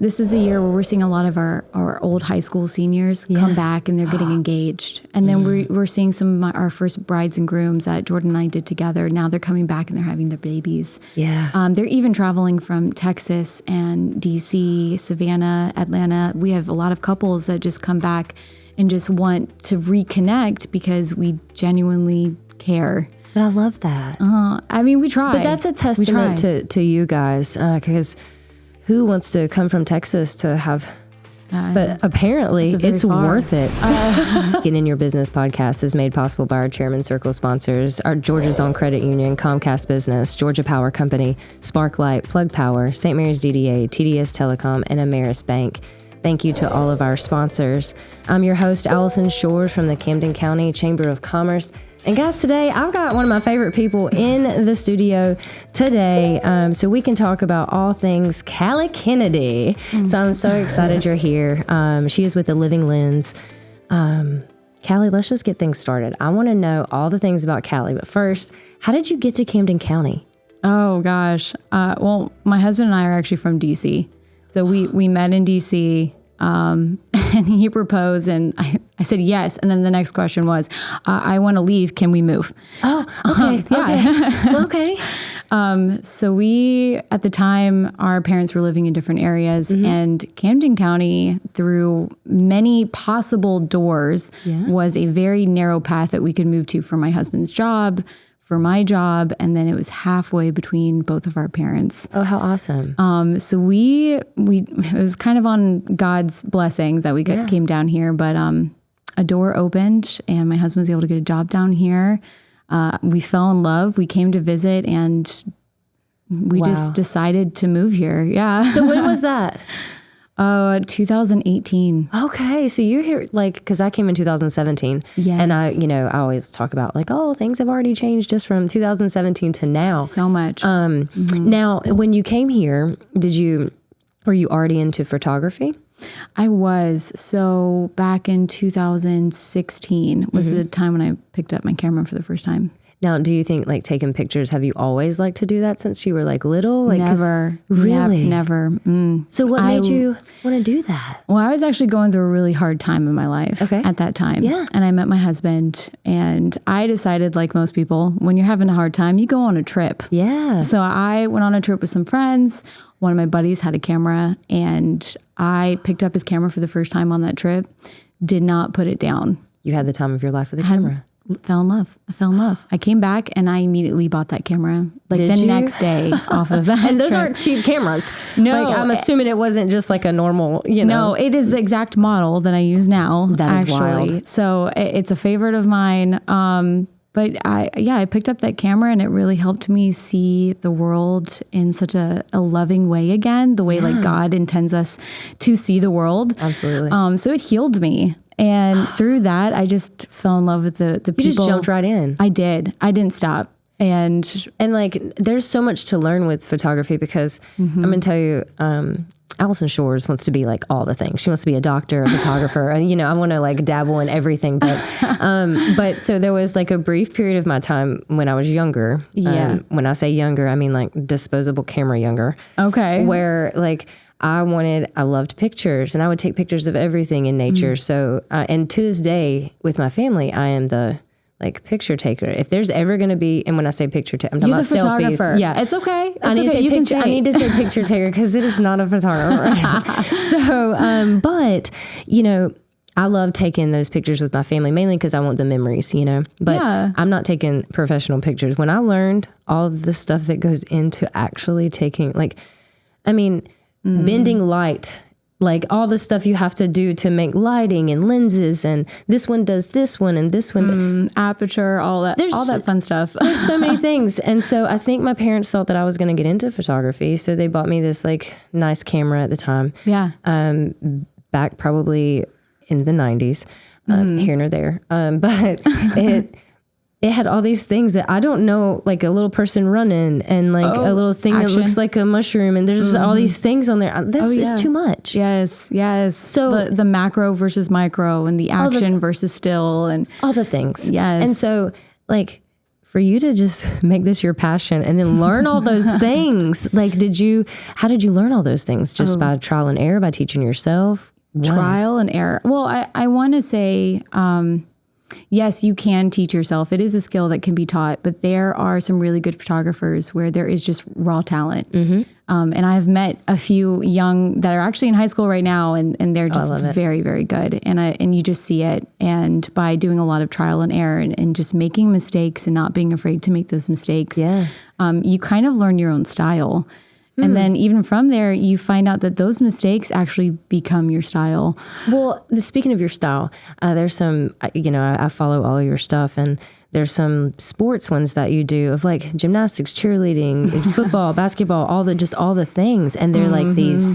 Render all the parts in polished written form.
this is a year where we're seeing a lot of our old high school seniors come back and they're getting engaged. And then we're seeing some of our first brides and grooms that Jordan and I did together. Now they're coming back and they're having their babies. Yeah. They're even traveling from Texas and DC, Savannah, Atlanta. We have a lot of couples that just come back and just want to reconnect because we genuinely care. But I love that. I mean, we try. But that's a testament to you guys, because who wants to come from Texas to have... but apparently it's worth it. Get in Your Business podcast is made possible by our Chairman Circle sponsors, our Georgia's Own Credit Union, Comcast Business, Georgia Power Company, Sparklight, Plug Power, St. Mary's DDA, TDS Telecom, and Ameris Bank. Thank you to all of our sponsors. I'm your host, Alison Shores from the Camden County Chamber of Commerce. And guys, today I've got one of my favorite people in the studio today, so we can talk about all things Calli Kennedy. So I'm so excited you're here. She is with the Living Lenz. Calli, let's just get things started. I want to know all the things about Calli, but first, how did you get to Camden County? Oh gosh, well, my husband and I are actually from DC, so we met in DC. And he proposed and I said yes. And then the next question was, I want to leave. Can we move? Oh, okay. Yeah. Okay. So we, at the time, our parents were living in different areas and Camden County, through many possible doors, was a very narrow path that we could move to for my husband's job, for my job, and then it was halfway between both of our parents. Oh, how awesome. So we it was kind of on God's blessing that we came down here, but a door opened and my husband was able to get a job down here. We fell in love. We came to visit and we just decided to move here. Yeah. So when was that? 2018. Okay. So you're here, like, because I came in 2017. Yes. And I always talk about, like, oh, things have already changed just from 2017 to now. So much. Now, when you came here, were you already into photography? I was. So back in 2016 was the time when I picked up my camera for the first time. Now, do you think, like, taking pictures, have you always liked to do that since you were, like, little? Like, never. Really? Never. So what made you want to do that? Well, I was actually going through a really hard time in my life at that time. Yeah. And I met my husband and I decided, like most people, when you're having a hard time, you go on a trip. Yeah. So I went on a trip with some friends. One of my buddies had a camera and I picked up his camera for the first time on that trip. Did not put it down. You had the time of your life with a camera. I fell in love. I came back and I immediately bought that camera like next day off of that. And those trip. aren't cheap cameras. No. Like, I'm assuming it wasn't just like a normal, No, it is the exact model that I use now. That is wild. So it's a favorite of mine. But I picked up that camera and it really helped me see the world in such a loving way again, the way like God intends us to see the world. Absolutely. So it healed me. And through that, I just fell in love with the people. You just jumped right in. I did. I didn't stop. And like, there's so much to learn with photography because I'm going to tell you, Alison Shores wants to be like all the things. She wants to be a doctor, a photographer. And, I want to like dabble in everything. But so there was like a brief period of my time when I was younger. Yeah. When I say younger, I mean like disposable camera younger. Okay. Where like I loved pictures and I would take pictures of everything in nature. So, and to this day with my family, I am the like picture taker. If there's ever going to be, and when I say picture taker, I'm talking about selfies. Yeah. It's okay. I need to say picture taker because it is not a photographer. So, but, I love taking those pictures with my family, mainly because I want the memories, But I'm not taking professional pictures. When I learned all of the stuff that goes into actually taking, bending light, like all the stuff you have to do to make lighting and lenses, and this one does this one and this one. Aperture, all that fun stuff. There's so many things. And so I think my parents thought that I was going to get into photography. So they bought me this like nice camera at the time. Yeah. Back probably in the 90s, here nor there. But it had all these things that I don't know, like a little person running and like a little thing that looks like a mushroom. And there's all these things on there. This is too much. Yes. So the macro versus micro and the action versus still and all the things. Yes. And so like for you to just make this your passion and then learn all those things. Like, how did you learn all those things? Just by trial and error, by teaching yourself? What? Trial and error. Well, I want to say, yes, you can teach yourself. It is a skill that can be taught, but there are some really good photographers where there is just raw talent. Mm-hmm. And I've met a few young that are actually in high school right now, and they're just very, very good. And you just see it. And by doing a lot of trial and error and just making mistakes and not being afraid to make those mistakes, you kind of learn your own style. And then even from there, you find out that those mistakes actually become your style. Well, speaking of your style, there's some, I follow all your stuff, and there's some sports ones that you do of like gymnastics, cheerleading, football, basketball, all the things. And they're like these,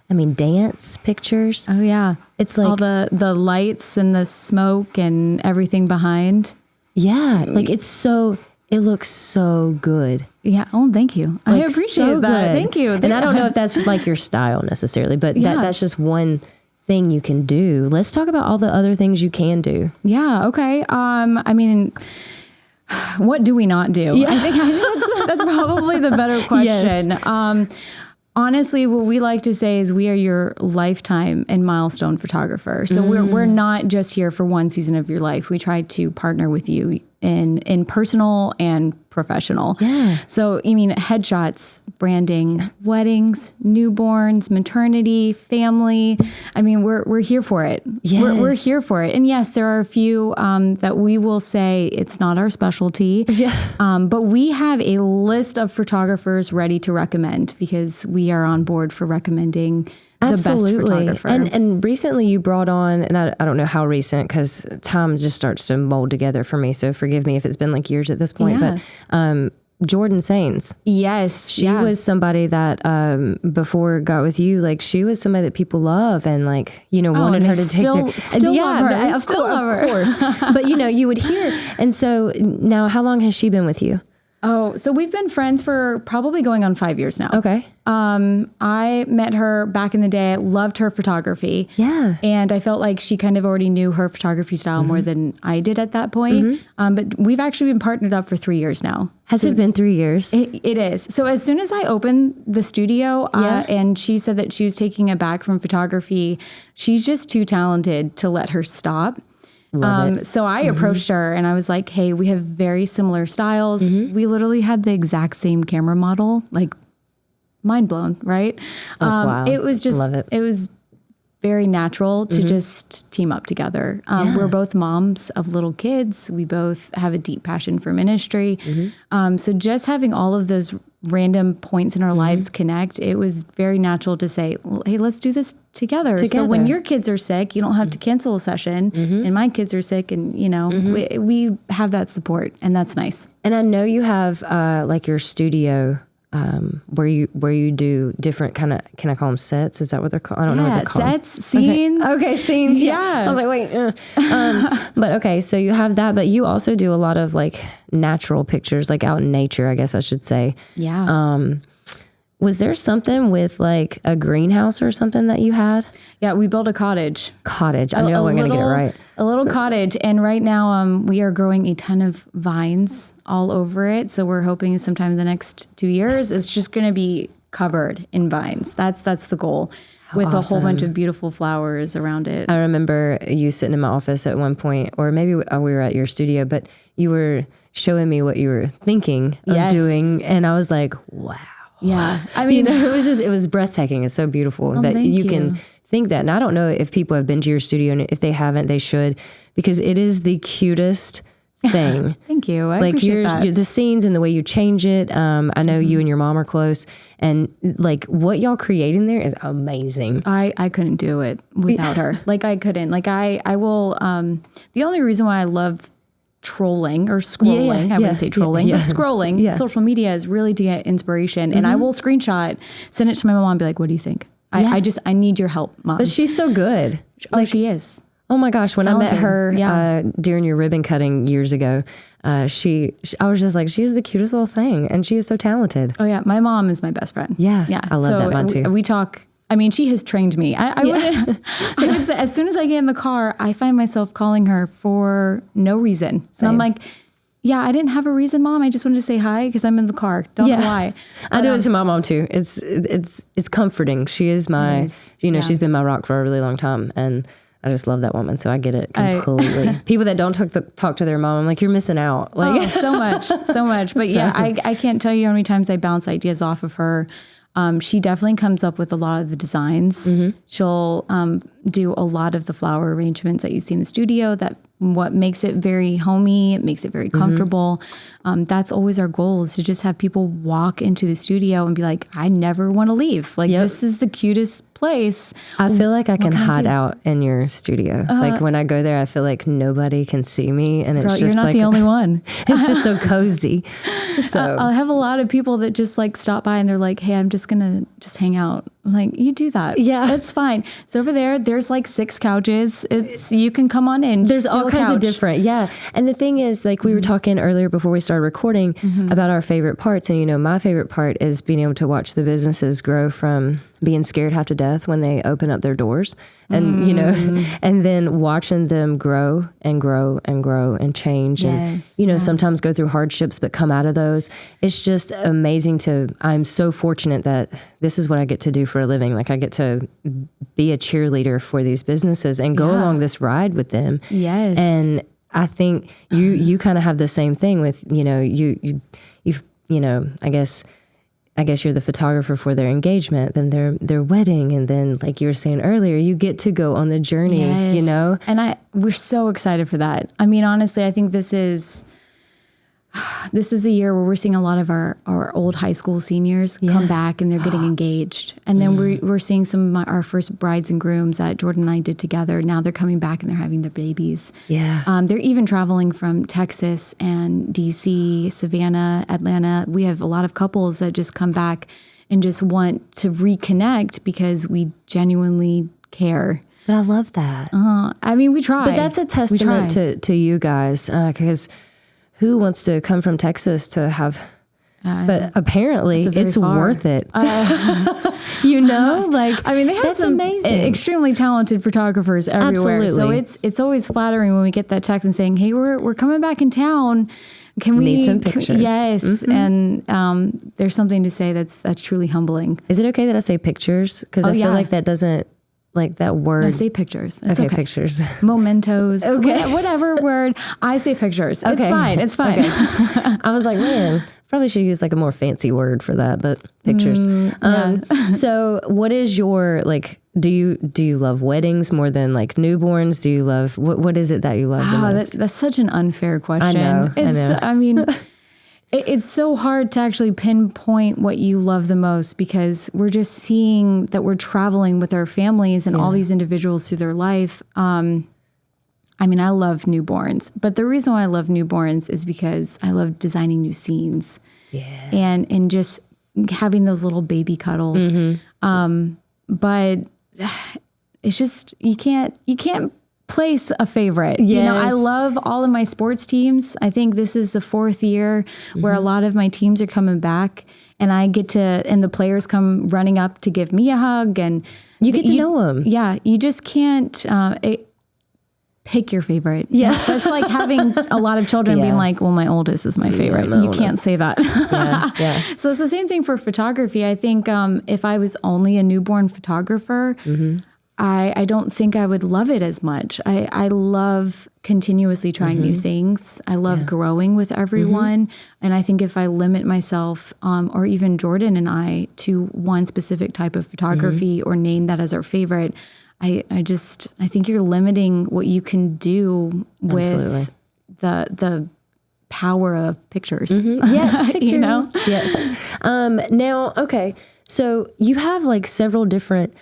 dance pictures. Oh, yeah. It's like all the lights and the smoke and everything behind. Yeah. Like it looks so good. Yeah. Oh, thank you. Like, I appreciate that. Good. Thank you. And I don't know if that's like your style necessarily, but that's just one thing you can do. Let's talk about all the other things you can do. Yeah. Okay. What do we not do? Yeah. I think that's probably the better question. Yes. Honestly, what we like to say is we are your lifetime and milestone photographer. So we're not just here for one season of your life. We try to partner with you in personal and professional. Yeah. So, headshots, branding, weddings, newborns, maternity, family. We're here for it. Yes. We're here for it. And yes, there are a few that we will say it's not our specialty. Yeah. But we have a list of photographers ready to recommend because we are on board for recommending the best photographer. And recently you brought on, and I don't know how recent because time just starts to mold together for me. So forgive me if it's been like years at this point. Yeah. But Jordan Sains. Yes. She was somebody that before got with you, like she was somebody that people love and like, wanted her to take still love her. Of course. But you would hear. And so now how long has she been with you? Oh, so we've been friends for probably going on 5 years now. Okay. I met her back in the day. I loved her photography. Yeah. And I felt like she kind of already knew her photography style more than I did at that point. But we've actually been partnered up for 3 years now. Has it been 3 years? It is. So as soon as I opened the studio and she said that she was taking it back from photography, she's just too talented to let her stop. So I approached her and I was like, hey, we have very similar styles. We literally had the exact same camera model, like mind blown, right? That's wild. It was just, love it. It was very natural to just team up together. We're both moms of little kids. We both have a deep passion for ministry. So just having all of those random points in our lives connect, it was very natural to say, well, hey, let's do this together. So when your kids are sick, you don't have to cancel a session and my kids are sick and, we have that support and that's nice. And I know you have like your studio where you do different kind of, can I call them sets? Is that what they're called? I don't know what they're called. Sets, scenes. Okay, scenes. Yeah. I was like, wait. But okay, so you have that, but you also do a lot of like natural pictures, like out in nature, I guess I should say. Yeah. Was there something with like a greenhouse or something that you had? Yeah, we built a cottage. I knew I wasn't going to get it right. A little cottage. And right now we are growing a ton of vines all over it. So we're hoping sometime in the next 2 years, it's just going to be covered in vines. That's the goal. With a whole bunch of beautiful flowers around it. I remember you sitting in my office at one point, or maybe we were at your studio, but you were showing me what you were thinking of doing. And I was like, wow. Yeah. it was breathtaking. It's so beautiful that you can think that. And I don't know if people have been to your studio, and if they haven't, they should, because it is the cutest thing. Thank you. I appreciate that. The scenes and the way you change it. I know you and your mom are close, and like what y'all create in there is amazing. I couldn't do it without her. Like I couldn't. Like I will. The only reason why I love trolling or scrolling, I wouldn't say trolling, but scrolling social media is really to get inspiration. And I will screenshot, send it to my mom and be like, what do you think? I need your help, Mom. But she's so good. Like she is. Oh my gosh. When talented. I met her during your ribbon cutting years ago, I was just like, she's the cutest little thing. And she is so talented. Oh yeah. My mom is my best friend. Yeah. I love that one too. We talk. She has trained me. I would say as soon as I get in the car, I find myself calling her for no reason. Same. And I'm like, Yeah, I didn't have a reason, Mom. I just wanted to say hi because I'm in the car. Don't know why. I do it to my mom too. It's comforting. She is my, she's been my rock for a really long time, and I just love that woman. So I get it completely. People that don't talk to their mom, I'm like, you're missing out. Like so much. But yeah, I can't tell you how many times I bounce ideas off of her. She definitely comes up with a lot of the designs. Mm-hmm. She'll do a lot of the flower arrangements that you see in the studio. What makes it very homey, it makes it very comfortable. That's always our goal, is to just have people walk into the studio and be like, I never want to leave. Like, this is the cutest place. I feel like I can hide out in your studio. Like when I go there, I feel like nobody can see me, and it's just you're not like the only one. It's just so cozy. So I have a lot of people that just like stop by and they're like, hey, I'm just gonna hang out. I'm like, you do that. Yeah, that's fine. So over there's like 6 couches. You can come on in. There's all kinds of different. Yeah. And the thing is, like we were talking earlier before we started recording about our favorite parts. And, my favorite part is being able to watch the businesses grow from being scared half to death when they open up their doors and, and then watching them grow and grow and grow and change and, sometimes go through hardships, but come out of those. It's just amazing I'm so fortunate that this is what I get to do for a living. Like I get to be a cheerleader for these businesses and go along this ride with them. Yes. And I think you kind of have the same thing with, I guess you're the photographer for their engagement, then their wedding, and then like you were saying earlier, you get to go on the journey, And we're so excited for that. I mean, honestly, I think this is the year where we're seeing a lot of our old high school seniors come back, and they're getting engaged. And then we're seeing some of our first brides and grooms that Jordan and I did together. Now they're coming back and they're having their babies. Yeah. They're even traveling from Texas and DC, Savannah, Atlanta. We have a lot of couples that just come back and just want to reconnect because we genuinely care. But I love that. I mean, we try. But that's a testament to you guys, because who wants to come from Texas to have, but apparently it's worth it. Like, I mean, they have that's some amazing, extremely talented photographers everywhere. Absolutely. So it's always flattering when we get that text and saying, hey, we're coming back in town. Can we need some pictures? Yes. And there's something to say that's truly humbling. Is it okay that I say pictures? Because I feel like that doesn't, like that word. No, say pictures. It's okay, pictures. Mementos. Okay. Whatever word. I say pictures. Okay. It's fine. Okay. I was like, man, probably should use like a more fancy word for that, but pictures. So what is your, like, do you love weddings more than like newborns? Do you love, what is it that you love the most? That's such an unfair question. I know. I mean, it's so hard to actually pinpoint what you love the most, because we're just seeing that we're traveling with our families and all these individuals through their life. I mean, I love newborns, but the reason why I love newborns is because I love designing new scenes and just having those little baby cuddles. But it's just, you can't place a favorite. Yes. I love all of my sports teams. I think this is the 4th year where a lot of my teams are coming back, and I get to, and the players come running up to give me a hug, and you get to know them. Yeah. You just can't pick your favorite. Yeah. That's like having a lot of children being like, well, my oldest is my favorite. You can't say that. So it's the same thing for photography. I think if I was only a newborn photographer, I don't think I would love it as much. I love continuously trying new things. I love growing with everyone. And I think if I limit myself, or even Jordan and I, to one specific type of photography or name that as our favorite, I think you're limiting what you can do with the power of pictures. Yeah, pictures. Yes. Now, okay, so you have like several different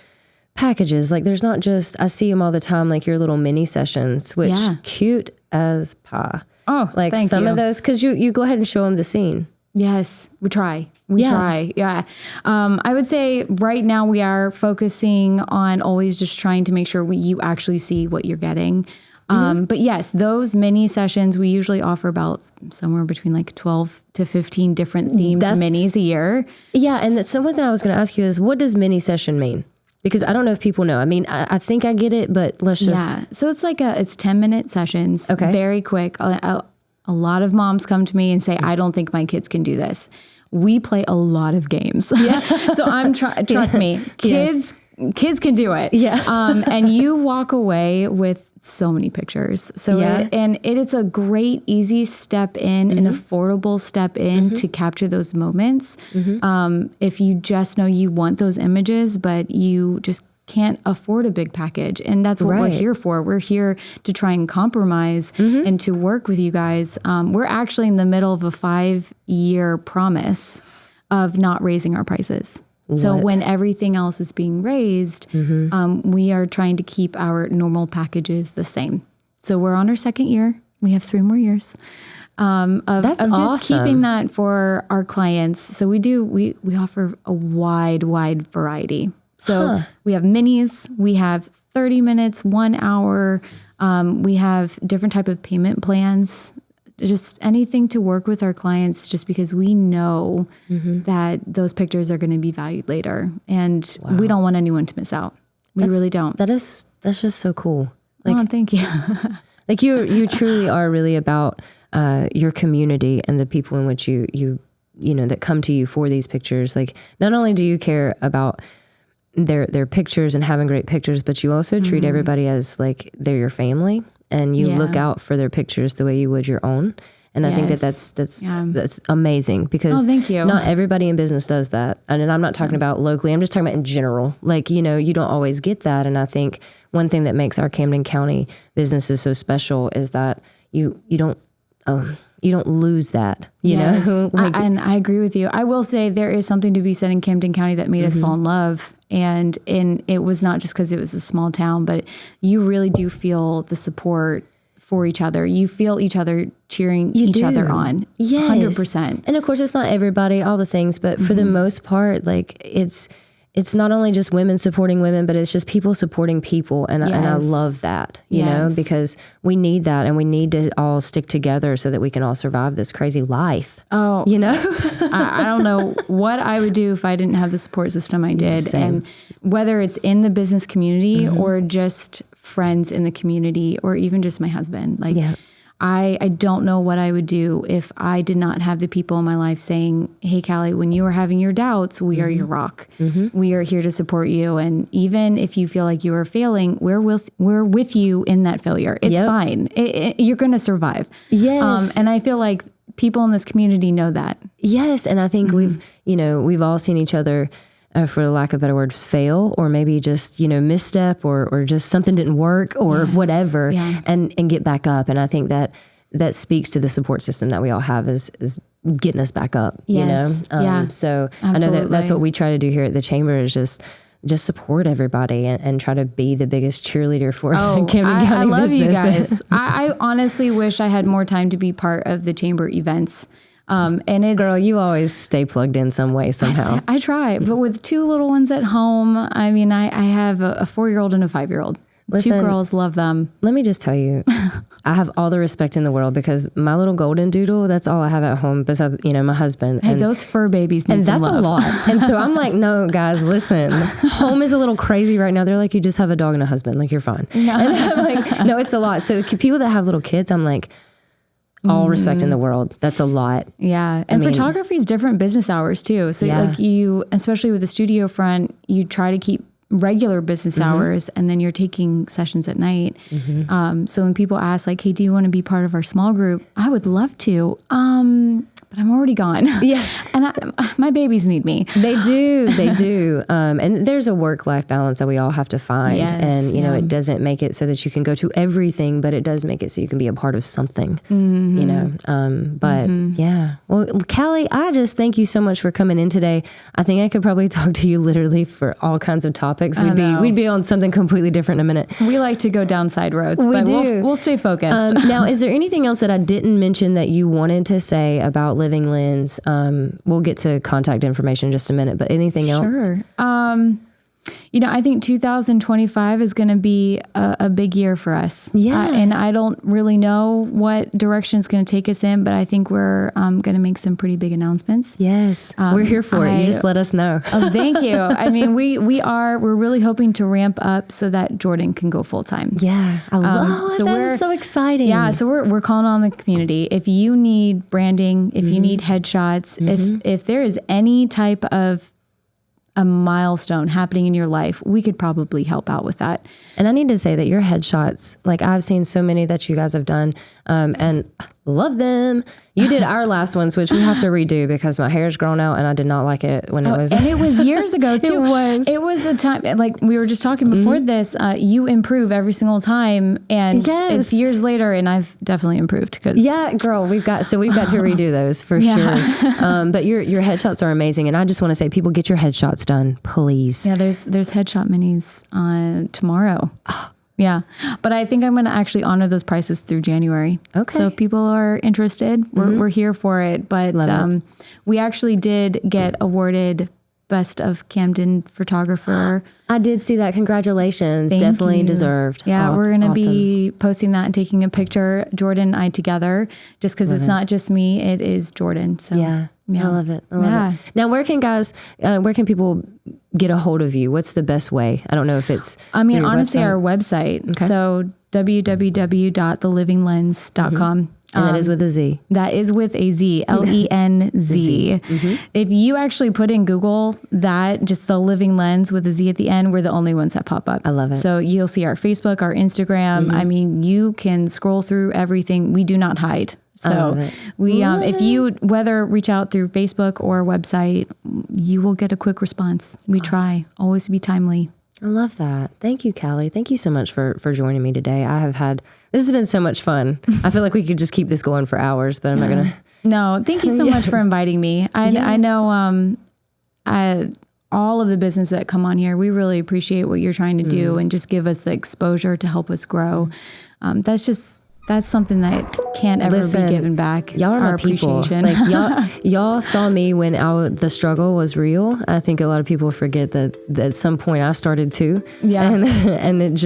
packages. Like there's not just, I see them all the time, like your little mini sessions, which cute as pie. Oh, like thank some you. of those, because you go ahead and show them the scene. Yes, we try. We try. Yeah. I would say right now we are focusing on always just trying to make sure you actually see what you're getting. But yes, those mini sessions, we usually offer about somewhere between like 12 to 15 different themed minis a year. Yeah. And something that I was going to ask you is, what does mini session mean? Because I don't know if people know. I mean, I think I get it, but let's just... Yeah. So it's like it's 10-minute sessions. Okay. Very quick. a lot of moms come to me and say, I don't think my kids can do this. We play a lot of games. Yeah. So trust me, kids can do it. Yeah. And you walk away with so many pictures. So it's a great, easy step in, an affordable step in to capture those moments. If you just know you want those images, but you just can't afford a big package. And that's what we're here for. We're here to try and compromise and to work with you guys. We're actually in the middle of a 5-year promise of not raising our prices. So when everything else is being raised, we are trying to keep our normal packages the same. So we're on our 2nd year. We have 3 more years of awesome. Just keeping that for our clients. So we offer a wide variety. So we have minis, we have 30 minutes, 1 hour. We have different type of payment plans. Just anything to work with our clients, just because we know that those pictures are going to be valued later, and we don't want anyone to miss out. We really don't. That's just so cool. Like, thank you. Like you truly are really about your community and the people in which you know that come to you for these pictures. Like, not only do you care about their pictures and having great pictures, but you also treat everybody as like they're your family. And you look out for their pictures the way you would your own. And I think that's amazing, because thank you. Not everybody in business does that. And I'm not talking about locally. I'm just talking about in general. Like, you don't always get that. And I think one thing that makes our Camden County businesses so special is that you don't lose that, you know? And I agree with you. I will say there is something to be said in Camden County that made us fall in love. And it was not just because it was a small town, but you really do feel the support for each other. You feel each other cheering each other on. Yes. 100%. And of course, it's not everybody, all the things, but for the most part, like it's not only just women supporting women, but it's just people supporting people. And I love that, you know, because we need that, and we need to all stick together so that we can all survive this crazy life. Oh, you know, I don't know what I would do if I didn't have the support system I did. Same. And whether it's in the business community or just friends in the community, or even just my husband, like, I don't know what I would do if I did not have the people in my life saying, hey, Calli, when you are having your doubts, we are your rock. We are here to support you. And even if you feel like you are failing, we're with you in that failure. It's fine. You're going to survive. Yes. And I feel like people in this community know that. Yes. And I think we've all seen each other, for the lack of a better word, fail, or maybe just, misstep, or just something didn't work, or whatever, and get back up. And I think that speaks to the support system that we all have is getting us back up, you know? So absolutely. I know that's what we try to do here at the Chamber, is just support everybody and try to be the biggest cheerleader for Camden County I love business. You guys. I honestly wish I had more time to be part of the Chamber events. And it's, girl, you always stay plugged in some way, somehow. I try, but with 2 little ones at home, I mean, I have a 4-year-old and a 5-year-old. Listen, 2 girls, love them. Let me just tell you, I have all the respect in the world, because my little golden doodle, that's all I have at home besides, my husband. Hey, those fur babies need some love. And that's a lot. And so I'm like, no, guys, listen, home is a little crazy right now. They're like, you just have a dog and a husband. Like, you're fine. No. And I'm like, no, it's a lot. So people that have little kids, I'm like, all respect in the world. That's a lot. Yeah. And photography is different business hours too. So like you, especially with the studio front, you try to keep regular business hours, and then you're taking sessions at night. So when people ask like, hey, do you want to be part of our small group? I would love to. But I'm already gone. Yeah. And my babies need me. They do. They do. And there's a work-life balance that we all have to find. Yes, and, you know, it doesn't make it so that you can go to everything, but it does make it so you can be a part of something, you know. But yeah. Well, Calli, I just thank you so much for coming in today. I think I could probably talk to you literally for all kinds of topics. We'd be on something completely different in a minute. We like to go down side roads, but we'll stay focused. Now, is there anything else that I didn't mention that you wanted to say about Living Lenz? We'll get to contact information in just a minute, but anything else? Sure. I think 2025 is going to be a big year for us. Yeah. And I don't really know what direction it's going to take us in, but I think we're going to make some pretty big announcements. Yes. We're here for it. You just let us know. Oh, thank you. I mean, we're really hoping to ramp up so that Jordan can go full time. Yeah. I love so that is so exciting. Yeah. So we're calling on the community. If you need branding, if you need headshots, if there is any type of a milestone happening in your life, we could probably help out with that. And I need to say that your headshots, like I've seen so many that you guys have done, and love them. You did our last ones, which we have to redo because my hair's grown out and I did not like it when it was. And it was years ago too. It was a time, like we were just talking before this, you improve every single time, and it's years later and I've definitely improved. Yeah, girl, we've got to redo those for sure. But your headshots are amazing. And I just want to say, people, get your headshots done, please. Yeah, there's headshot minis tomorrow. Yeah. But I think I'm going to actually honor those prices through January. Okay. So if people are interested, we're here for it. But we actually did get awarded Best of Camden Photographer. I did see that. Congratulations. Thank Definitely you. Deserved. Yeah, we're going to be posting that and taking a picture, Jordan and I together, just because it's not just me, it is Jordan. So yeah. I love it. I love it. Now, where can people get a hold of you? What's the best way? I don't know if it's honestly, our website. Okay. So www.thelivinglens.com. And that is with a Z. That is with a Z, Lenz. If you actually put in Google that, just the Living Lenz with a Z at the end, we're the only ones that pop up. I love it. So you'll see our Facebook, our Instagram. I mean, you can scroll through everything. We do not hide. So we, if you whether reach out through Facebook or website, you will get a quick response. We try always to be timely. I love that. Thank you, Calli. Thank you so much for joining me today. This has been so much fun. I feel like we could just keep this going for hours, but I'm not going to. No, thank you so much for inviting me. I know all of the business that come on here, we really appreciate what you're trying to do and just give us the exposure to help us grow. That's something that can't ever be given back. Y'all are my people. Like y'all saw me when the struggle was real. I think a lot of people forget that at some point I started too. Yeah. And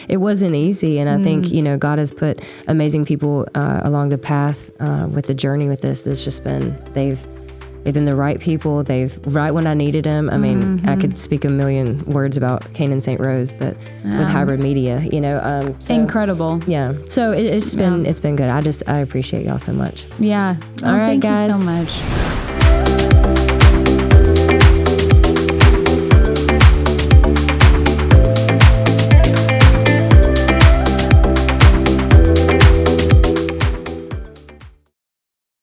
it wasn't easy. And I think, God has put amazing people along the path with the journey with this. It's just been, they've been the right people. They've right when I needed them. I mean, I could speak a million words about Canaan St. Rose, but with hybrid media, incredible. Yeah. So it's been good. I appreciate y'all so much. Yeah. All right, thank guys. you so much.